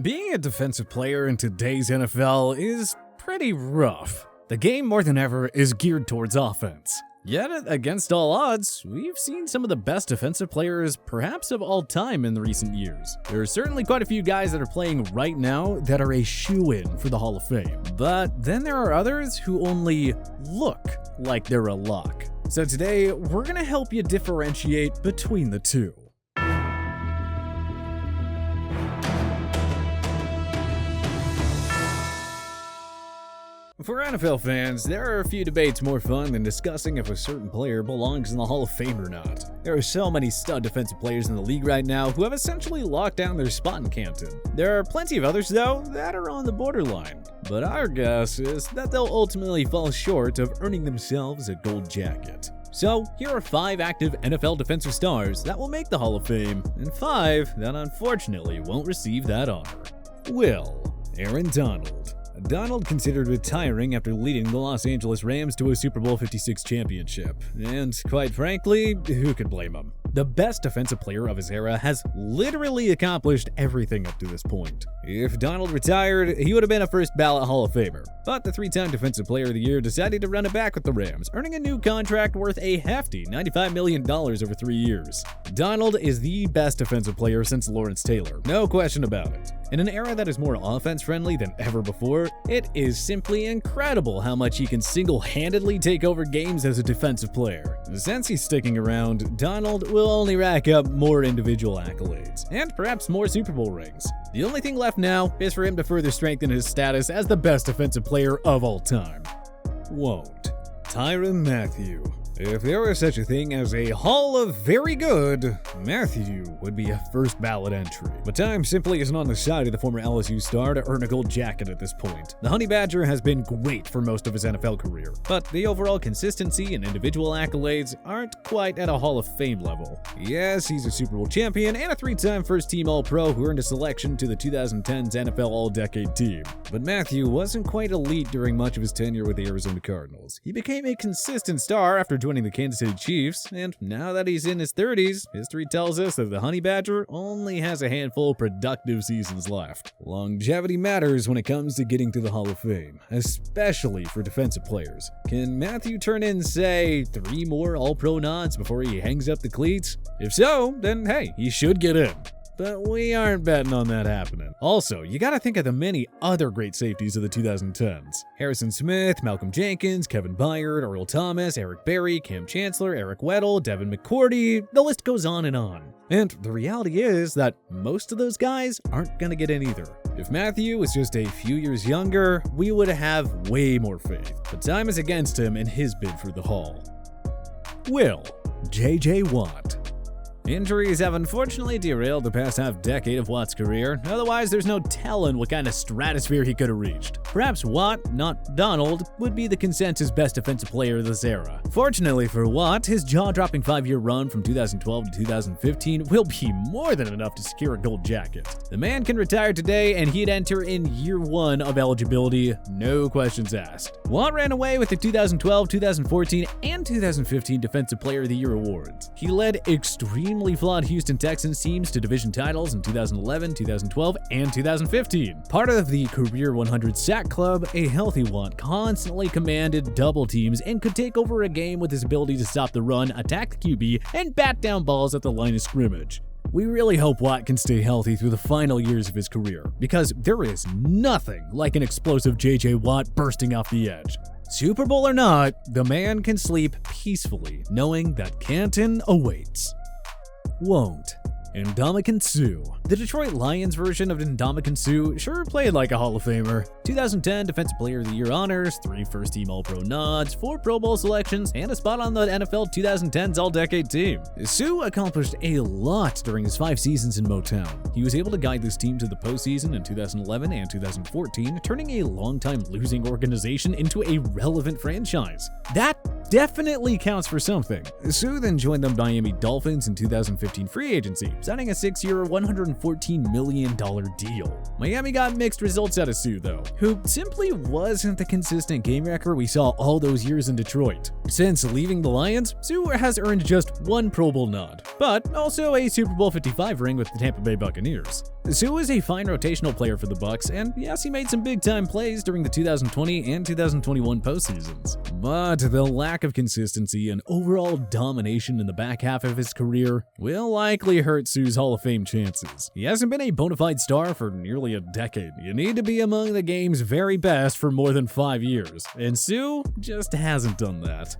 Being a defensive player in today's NFL is pretty rough. The game, more than ever, is geared towards offense. Yet, against all odds, we've seen some of the best defensive players perhaps of all time in the recent years. There are certainly quite a few guys that are playing right now that are a shoo-in for the Hall of Fame. But then there are others who only look like they're a lock. So today, we're going to help you differentiate between the two. For NFL fans, there are a few debates more fun than discussing if a certain player belongs in the Hall of Fame or not. There are so many stud defensive players in the league right now who have essentially locked down their spot in Canton. There are plenty of others, though, that are on the borderline. But our guess is that they'll ultimately fall short of earning themselves a gold jacket. So, here are 5 active NFL defensive stars that will make the Hall of Fame, and 5 that unfortunately won't receive that honor. Aaron Donald. Donald considered retiring after leading the Los Angeles Rams to a Super Bowl 56 championship. And quite frankly, who could blame him? The best defensive player of his era has literally accomplished everything up to this point. If Donald retired, he would have been a first ballot Hall of Famer. But the 3-time Defensive Player of the Year decided to run it back with the Rams, earning a new contract worth a hefty $95 million over 3 years. Donald is the best defensive player since Lawrence Taylor, no question about it. In an era that is more offense-friendly than ever before, it is simply incredible how much he can single-handedly take over games as a defensive player. Since he's sticking around, Donald will only rack up more individual accolades, and perhaps more Super Bowl rings. The only thing left now is for him to further strengthen his status as the best defensive player of all time. Tyrann Mathieu. If there was such a thing as a Hall of Very Good, Mathieu would be a first ballot entry. But time simply isn't on the side of the former LSU star to earn a gold jacket at this point. The Honey Badger has been great for most of his NFL career, but the overall consistency and individual accolades aren't quite at a Hall of Fame level. Yes, he's a Super Bowl champion and a 3-time first-team All-Pro who earned a selection to the 2010s NFL All-Decade team. But Mathieu wasn't quite elite during much of his tenure with the Arizona Cardinals. He became a consistent star after joining the Kansas City Chiefs, and now that he's in his 30s, history tells us that the Honey Badger only has a handful of productive seasons left. Longevity matters when it comes to getting to the Hall of Fame, especially for defensive players. Can Mathieu turn in, say, 3 more All-Pro nods before he hangs up the cleats? If so, then hey, he should get in. But we aren't betting on that happening. Also, you gotta think of the many other great safeties of the 2010s. Harrison Smith, Malcolm Jenkins, Kevin Byard, Earl Thomas, Eric Berry, Cam Chancellor, Eric Weddle, Devin McCourty, the list goes on and on. And the reality is that most of those guys aren't gonna get in either. If Mathieu was just a few years younger, we would have way more faith. But time is against him in his bid for the Hall. J.J. Watt. Injuries have unfortunately derailed the past half-decade of Watt's career, otherwise there's no telling what kind of stratosphere he could have reached. Perhaps Watt, not Donald, would be the consensus best defensive player of this era. Fortunately for Watt, his jaw-dropping 5-year run from 2012 to 2015 will be more than enough to secure a gold jacket. The man can retire today and he'd enter in year 1 of eligibility, no questions asked. Watt ran away with the 2012, 2014, and 2015 Defensive Player of the Year awards. He led extremely flawed Houston Texans teams to division titles in 2011, 2012, and 2015. Part of the Career 100 Sack Club, a healthy Watt constantly commanded double teams and could take over a game with his ability to stop the run, attack the QB, and bat down balls at the line of scrimmage. We really hope Watt can stay healthy through the final years of his career, because there is nothing like an explosive J.J. Watt bursting off the edge. Super Bowl or not, the man can sleep peacefully knowing that Canton awaits. Ndamukong Suh. The Detroit Lions version of Ndamukong Suh sure played like a Hall of Famer. 2010 Defensive Player of the Year honors, 3 first-team All-Pro nods, 4 Pro Bowl selections, and a spot on the NFL 2010s All-Decade team. Suh accomplished a lot during his 5 seasons in Motown. He was able to guide this team to the postseason in 2011 and 2014, turning a long-time losing organization into a relevant franchise. That definitely counts for something. Suh then joined the Miami Dolphins in 2015 free agency, signing a 6-year, $114 million deal. Miami got mixed results out of Suh, though, who simply wasn't the consistent game wrecker we saw all those years in Detroit. Since leaving the Lions, Suh has earned just one Pro Bowl nod, but also a Super Bowl 55 ring with the Tampa Bay Buccaneers. Suh is a fine rotational player for the Bucs, and yes, he made some big-time plays during the 2020 and 2021 postseasons. But the lack of consistency and overall domination in the back half of his career will likely hurt Suh's Hall of Fame chances. He hasn't been a bona fide star for nearly a decade. You need to be among the game's very best for more than 5 years, and Suh just hasn't done that.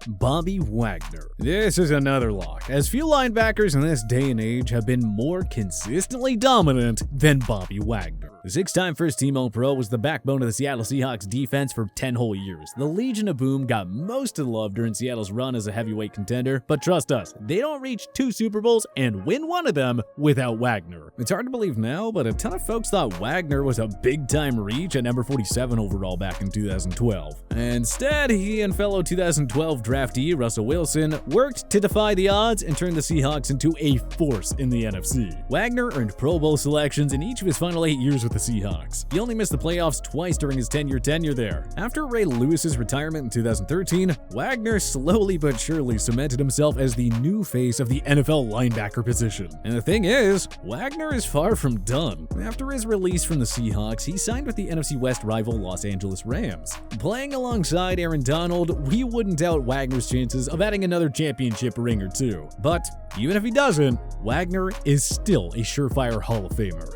Bobby Wagner. This is another lock, as few linebackers in this day and age have been more consistently dominant than Bobby Wagner. The 6-time first-team All-Pro was the backbone of the Seattle Seahawks defense for 10 whole years. The Legion of Boom got most of the love during Seattle's run as a heavyweight contender, but trust us, they don't reach 2 Super Bowls and win one of them without Wagner. It's hard to believe now, but a ton of folks thought Wagner was a big-time reach at number 47 overall back in 2012. Instead, he and fellow 2012 draftee Russell Wilson worked to defy the odds and turn the Seahawks into a force in the NFC. Wagner earned Pro Bowl selections in each of his final 8 years with the Seahawks. He only missed the playoffs twice during his 10-year tenure there. After Ray Lewis's retirement in 2013, Wagner slowly but surely cemented himself as the new face of the NFL linebacker position. And the thing is, Wagner is far from done. After his release from the Seahawks, he signed with the NFC West rival Los Angeles Rams. Playing alongside Aaron Donald, we wouldn't doubt Wagner's chances of adding another championship ring or two. But even if he doesn't, Wagner is still a surefire Hall of Famer.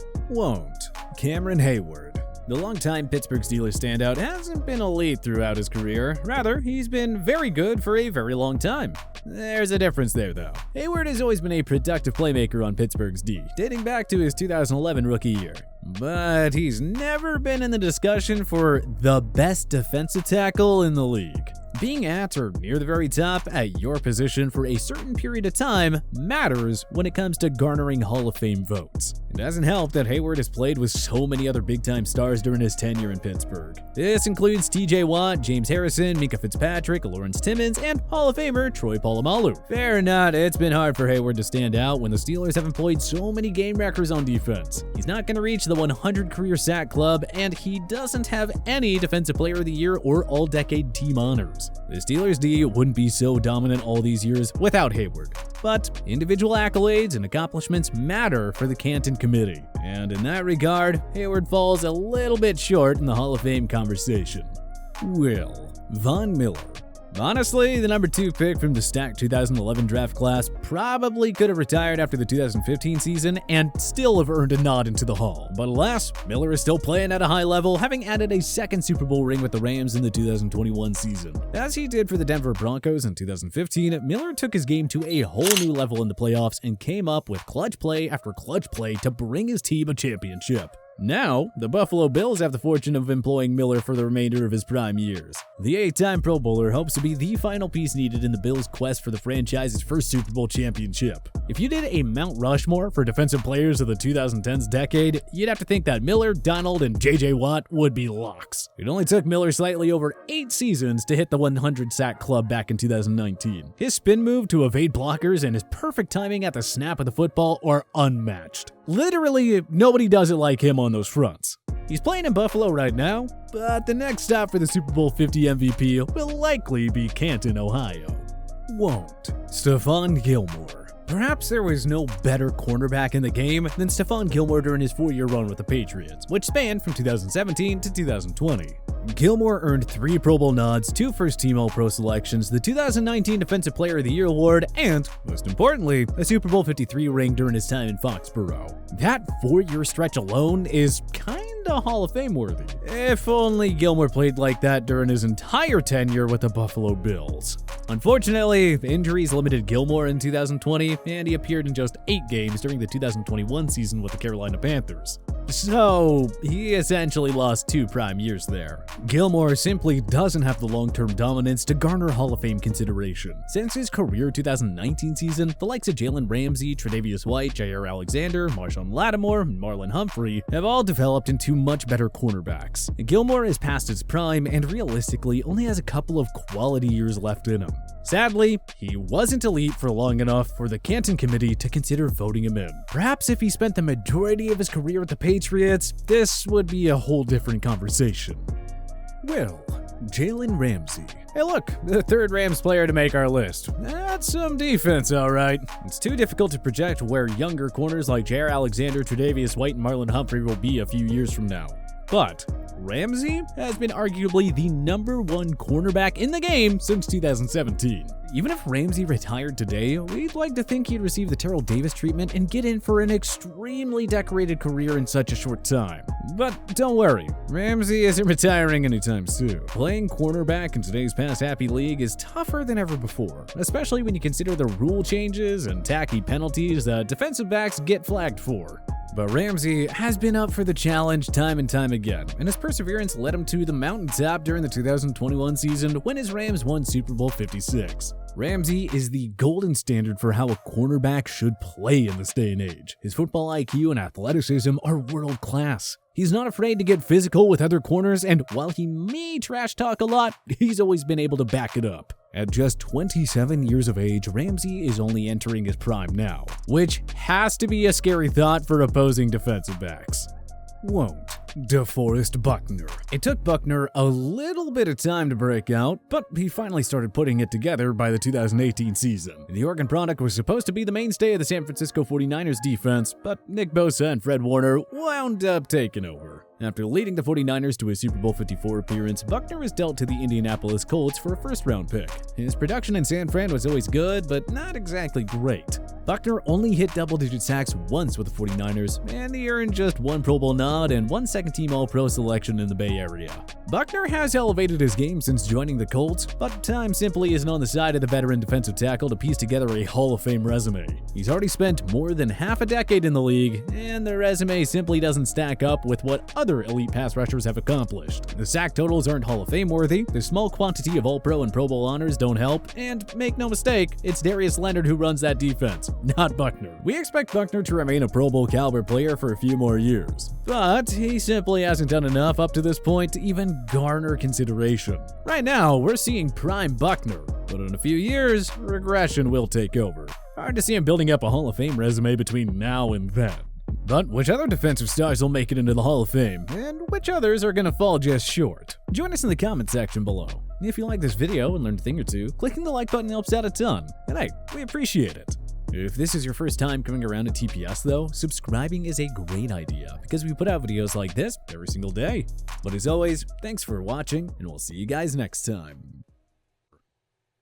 Cameron Hayward. The longtime Pittsburgh Steelers standout hasn't been elite throughout his career. Rather, he's been very good for a very long time. There's a difference there, though. Hayward has always been a productive playmaker on Pittsburgh's D, dating back to his 2011 rookie year. But he's never been in the discussion for the best defensive tackle in the league. Being at or near the very top at your position for a certain period of time matters when it comes to garnering Hall of Fame votes. It doesn't help that Hayward has played with so many other big-time stars during his tenure in Pittsburgh. This includes TJ Watt, James Harrison, Minka Fitzpatrick, Lawrence Timmons, and Hall of Famer Troy Polamalu. Fair or not, it's been hard for Hayward to stand out when the Steelers have employed so many game wreckers on defense. He's not going to reach the 100 career sack club, and he doesn't have any Defensive Player of the Year or All-Decade team honors. The Steelers' D wouldn't be so dominant all these years without Hayward. But individual accolades and accomplishments matter for the Canton committee, and in that regard, Hayward falls a little bit short in the Hall of Fame conversation. Von Miller. Honestly, the number 2 pick from the stacked 2011 draft class probably could have retired after the 2015 season and still have earned a nod into the Hall. But alas, Miller is still playing at a high level, having added a second Super Bowl ring with the Rams in the 2021 season. As he did for the Denver Broncos in 2015, Miller took his game to a whole new level in the playoffs and came up with clutch play after clutch play to bring his team a championship. Now, the Buffalo Bills have the fortune of employing Miller for the remainder of his prime years. The 8-time Pro Bowler hopes to be the final piece needed in the Bills' quest for the franchise's first Super Bowl championship. If you did a Mount Rushmore for defensive players of the 2010s decade, you'd have to think that Miller, Donald, and J.J. Watt would be locks. It only took Miller slightly over 8 seasons to hit the 100-sack club back in 2019. His spin move to evade blockers and his perfect timing at the snap of the football are unmatched. Literally, nobody does it like him on those fronts. He's playing in Buffalo right now, but the next stop for the Super Bowl 50 MVP will likely be Canton, Ohio. Stephon Gilmore. Perhaps there was no better cornerback in the game than Stephon Gilmore during his 4-year run with the Patriots, which spanned from 2017 to 2020. Gilmore earned 3 Pro Bowl nods, 2 first-team All-Pro selections, the 2019 Defensive Player of the Year award, and, most importantly, a Super Bowl 53 ring during his time in Foxborough. That 4-year stretch alone is kinda Hall of Fame worthy. If only Gilmore played like that during his entire tenure with the Buffalo Bills. Unfortunately, injuries limited Gilmore in 2020, and he appeared in just 8 games during the 2021 season with the Carolina Panthers. So, he essentially lost 2 prime years there. Gilmore simply doesn't have the long-term dominance to garner Hall of Fame consideration. Since his career 2019 season, the likes of Jalen Ramsey, Tre'Davious White, Jair Alexander, Marshawn Lattimore, and Marlon Humphrey have all developed into much better cornerbacks. Gilmore is past his prime and realistically only has a couple of quality years left in him. Sadly, he wasn't elite for long enough for the Canton committee to consider voting him in. Perhaps if he spent the majority of his career with the Patriots, this would be a whole different conversation. Well, Jalen Ramsey. Hey look, the 3rd Rams player to make our list. That's some defense, alright. It's too difficult to project where younger corners like Jair Alexander, Tre'Davious White, and Marlon Humphrey will be a few years from now. But Ramsey has been arguably the #1 cornerback in the game since 2017. Even if Ramsey retired today, we'd like to think he'd receive the Terrell Davis treatment and get in for an extremely decorated career in such a short time. But don't worry, Ramsey isn't retiring anytime soon. Playing cornerback in today's pass-happy league is tougher than ever before, especially when you consider the rule changes and tacky penalties that defensive backs get flagged for. But Ramsey has been up for the challenge time and time again, and his perseverance led him to the mountaintop during the 2021 season when his Rams won Super Bowl 56. Ramsey is the golden standard for how a cornerback should play in this day and age. His football IQ and athleticism are world class. He's not afraid to get physical with other corners, and while he may trash talk a lot, he's always been able to back it up. At just 27 years of age, Ramsey is only entering his prime now, which has to be a scary thought for opposing defensive backs. Won't. DeForest Buckner. It took Buckner a little bit of time to break out, but he finally started putting it together by the 2018 season. The Oregon product was supposed to be the mainstay of the San Francisco 49ers defense, but Nick Bosa and Fred Warner wound up taking over. After leading the 49ers to a Super Bowl 54 appearance, Buckner was dealt to the Indianapolis Colts for a first-round pick. His production in San Fran was always good, but not exactly great. Buckner only hit double-digit sacks once with the 49ers, and he earned just 1 Pro Bowl nod and 1 second-team All-Pro selection in the Bay Area. Buckner has elevated his game since joining the Colts, but time simply isn't on the side of the veteran defensive tackle to piece together a Hall of Fame resume. He's already spent more than half a decade in the league, and the resume simply doesn't stack up with what other elite pass rushers have accomplished. The sack totals aren't Hall of Fame worthy, the small quantity of All-Pro and Pro Bowl honors don't help, and make no mistake, it's Darius Leonard who runs that defense, not Buckner. We expect Buckner to remain a Pro Bowl caliber player for a few more years, but he simply hasn't done enough up to this point to even garner consideration. Right now, we're seeing prime Buckner, but in a few years, regression will take over. Hard to see him building up a Hall of Fame resume between now and then. But which other defensive stars will make it into the Hall of Fame, and which others are gonna fall just short? Join us in the comment section below. If you like this video and learned a thing or two, clicking the like button helps out a ton, and hey, we appreciate it. If this is your first time coming around to TPS though, subscribing is a great idea because we put out videos like this every single day. But as always, thanks for watching, and we'll see you guys next time.